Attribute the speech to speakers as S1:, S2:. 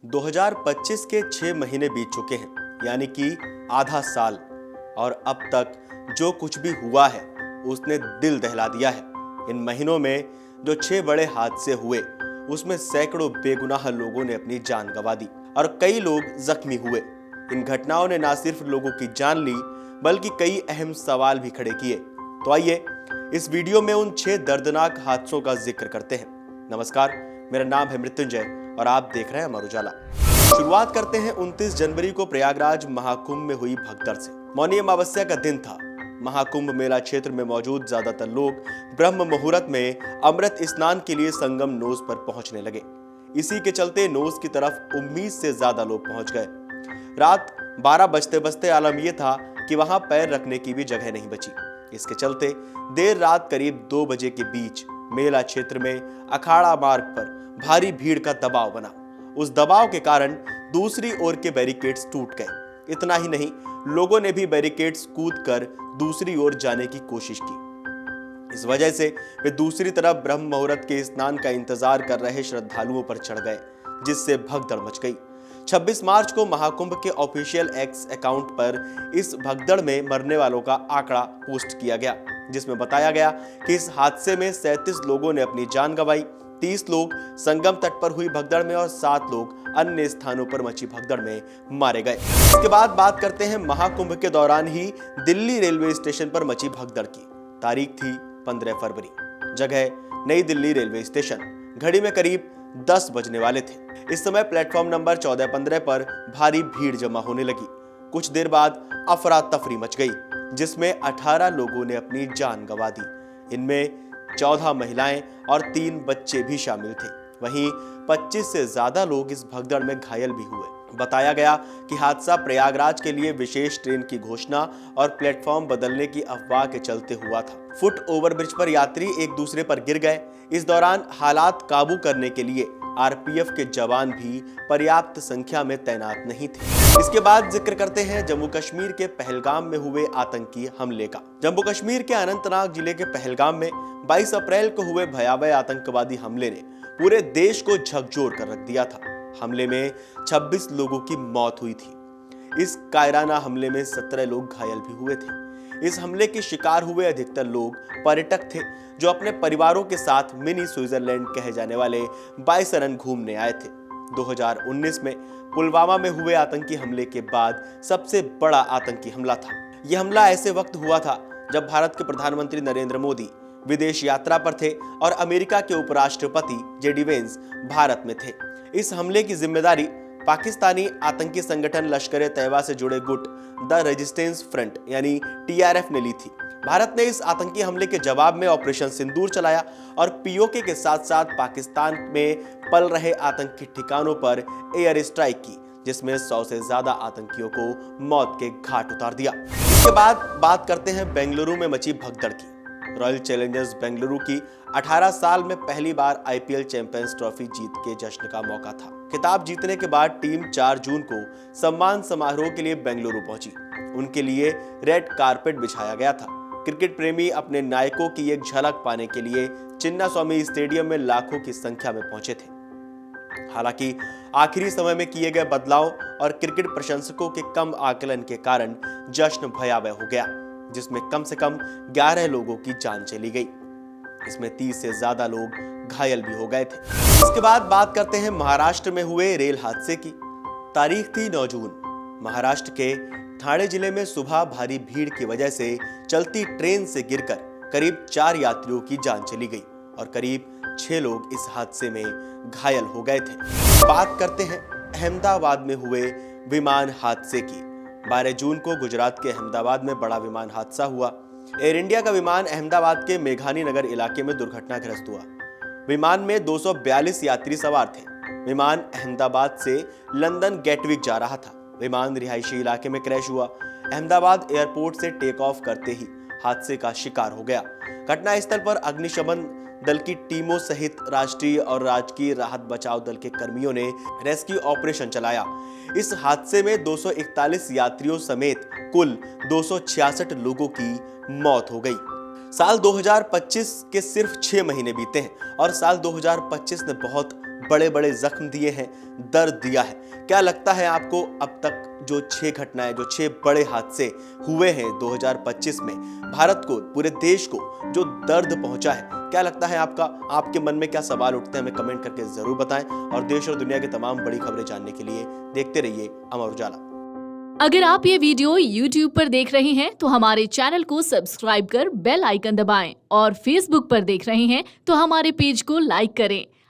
S1: 2025 के 6 महीने बीत चुके हैं, यानी कि आधा साल। और अब तक जो कुछ भी हुआ है उसने दिल दहला दिया है। इन महीनों में जो 6 बड़े हादसे हुए उसमें सैकड़ों बेगुनाह लोगों ने अपनी जान गंवा दी और कई लोग जख्मी हुए। इन घटनाओं ने न सिर्फ लोगों की जान ली बल्कि कई अहम सवाल भी खड़े किए। तो आइए इस वीडियो में उन 6 दर्दनाक हादसों का जिक्र करते हैं। नमस्कार, मेरा नाम है मृत्युंजय और आप देख रहे हैं अमर उजाला। शुरुआत करते हैं 29 जनवरी को प्रयागराज महाकुंभ में हुई भगदड़ से। मौनी अमावस्या का दिन था। महाकुंभ मेला क्षेत्र में मौजूद ज्यादातर लोग ब्रह्म मुहूर्त में अमृत स्नान के लिए संगम नोज पर पहुंचने लगे। इसी के चलते नोज की तरफ उम्मीद से ज्यादा लोग पहुंच गए। रात 12 बजते बजते आलम यह था कि वहां पैर रखने की भी जगह नहीं बची। इसके चलते देर रात करीब 2 बजे के बीच मेला क्षेत्र में अखाड़ा मार्ग पर भारी भीड़ का दबाव बना। उस दबाव के कारण दूसरी ओर के बैरिकेड्स टूट गए। इतना ही नहीं, लोगों ने भी बैरिकेड्स कूदकर दूसरी ओर जाने की कोशिश की। इस वजह से वे दूसरी तरफ ब्रह्म मुहूर्त के स्नान का इंतजार कर रहे श्रद्धालुओं पर चढ़ गए, जिससे भगदड़ मच गई। 26 मार्च को महाकुंभ के ऑफिशियल एक्स अकाउंट पर इस भगदड़ में मरने वालों का आंकड़ा पोस्ट किया गया, जिसमें बताया गया कि इस हादसे में 37 लोगों ने अपनी जान गंवाई, 30 लोग संगम तट पर हुई भगदड़ में और 7 लोग अन्य स्थानों पर मची भगदड़ में मारे गए। इसके बाद बात करते हैं महाकुंभ के दौरान ही दिल्ली रेलवे स्टेशन पर मची भगदड़ की। तारीख थी 15 फरवरी, जगह नई दिल्ली रेलवे स्टेशन। घड़ी में करीब 10 बजने वाले थे। इस समय प्लेटफॉर्म नंबर 14-15 पर भारी भीड़ जमा होने लगी। कुछ देर बाद अफरा तफरी मच गई, जिसमें 18 लोगों ने अपनी जान गंवा दी। इनमें 14 महिलाएं और 3 बच्चे भी शामिल थे। वहीं 25 से ज्यादा लोग इस भगदड़ में घायल भी हुए। बताया गया कि हादसा प्रयागराज के लिए विशेष ट्रेन की घोषणा और प्लेटफॉर्म बदलने की अफवाह के चलते हुआ था। फुट ओवरब्रिज पर यात्री एक दूसरे पर गिर गए। इस दौरान हालात काबू करने के लिए आरपीएफ के जवान भी पर्याप्त संख्या में तैनात नहीं थे। इसके बाद जिक्र करते हैं जम्मू कश्मीर के पहलगाम में हुए आतंकी हमले का। जम्मू कश्मीर के अनंतनाग जिले के पहलगाम में 22 अप्रैल को हुए भयावह आतंकवादी हमले ने पूरे देश को झकझोर कर रख दिया था। हमले में 26 लोगों की मौत हुई थी। इस कायराना हमले में 17 लोग घायल भी हुए थे। इस हमले के शिकार हुए अधिकतर लोग पर्यटक थे, जो अपने परिवारों के साथ मिनी स्विट्जरलैंड कहे जाने वाले बाइसरन घूमने आए थे। 2019 में पुलवामा में हुए आतंकी हमले के बाद सबसे बड़ा आतंकी हमला था। यह हमला ऐसे वक्त हुआ था जब भारत के प्रधानमंत्री नरेंद्र मोदी विदेश यात्रा पर थे और अमेरिका के उपराष्ट्रपति जेडी वेंस भारत में थे। इस हमले की जिम्मेदारी पाकिस्तानी आतंकी संगठन लश्कर ए तैयबा से जुड़े गुट द रेजिस्टेंस फ्रंट यानी टीआरएफ ने ली थी। भारत ने इस आतंकी हमले के जवाब में ऑपरेशन सिंदूर चलाया और पीओके के साथ साथ पाकिस्तान में पल रहे आतंकी ठिकानों पर एयर स्ट्राइक की, जिसमें 100 से ज्यादा आतंकियों को मौत के घाट उतार दिया। इसके बाद बात करते हैं बेंगलुरु में मची भगदड़ की। रॉयल चैलेंजर्स बेंगलुरु की 18 साल में पहली बार आईपीएल चैंपियंस ट्रॉफी जीत के जश्न का मौका था। खिताब जीतने के बाद टीम 4 जून को सम्मान समारोह के लिए बेंगलुरु पहुंची। उनके लिए रेड कारपेट बिछाया गया था। क्रिकेट प्रेमी अपने नायकों की एक झलक पाने के लिए चिन्नास्वामी स्टेडियम में लाखों की संख्या में पहुंचे थे। हालांकि आखिरी समय में किए गए बदलाव और क्रिकेट प्रशंसकों के कम आकलन के कारण जश्न भयावह हो गया, जिसमें कम से कम 11 लोगों की जान चली गई। इसमें 30 से ज्यादा लोग घायल भी हो गए थे। इसके बाद बात करते हैं महाराष्ट्र में हुए रेल हादसे की। तारीख थी 9 जून। महाराष्ट्र के ठाणे जिले में सुबह भारी भीड़ की वजह से चलती ट्रेन से गिरकर करीब 4 यात्रियों की जान चली गई और करीब 6 लोग इस हादसे में घायल हो गए थे। बात करते हैं अहमदाबाद में हुए विमान हादसे की। 12 जून को गुजरात के अहमदाबाद में बड़ा विमान हादसा हुआ। एयर इंडिया का विमान अहमदाबाद के मेघानी नगर इलाके में दुर्घटनाग्रस्त हुआ। विमान में 242 यात्री सवार थे। विमान अहमदाबाद से लंदन गेटविक जा रहा था। विमान रिहायशी इलाके में क्रैश हुआ। अहमदाबाद एयरपोर्ट से टेक ऑफ करते ही हादसे का शिकार हो गया। घटनास्थल पर अग्निशमन दल की टीमों सहित राष्ट्रीय और राजकीय राहत बचाव दल के कर्मियों ने रेस्क्यू ऑपरेशन चलाया। इस हादसे में 241 यात्रियों समेत कुल 266 लोगों की मौत हो गई। साल 2025 के सिर्फ 6 महीने बीते हैं और साल 2025 ने बहुत बड़े बड़े जख्म दिए हैं, दर्द दिया है। क्या लगता है आपको अब तक जो 6 घटनाएं, जो 6 बड़े हादसे हुए हैं 2025 में, भारत को, पूरे देश को जो दर्द पहुंचा है, क्या लगता है आपके मन में क्या सवाल उठते हैं? हमें कमेंट करके जरूर बताएं और देश और दुनिया की तमाम बड़ी खबरें जानने के लिए देखते रहिए अमर उजाला।
S2: अगर आप ये वीडियो YouTube पर देख रहे हैं तो हमारे चैनल को सब्सक्राइब कर बेल आइकन दबाएं और Facebook पर देख रहे हैं तो हमारे पेज को लाइक करें।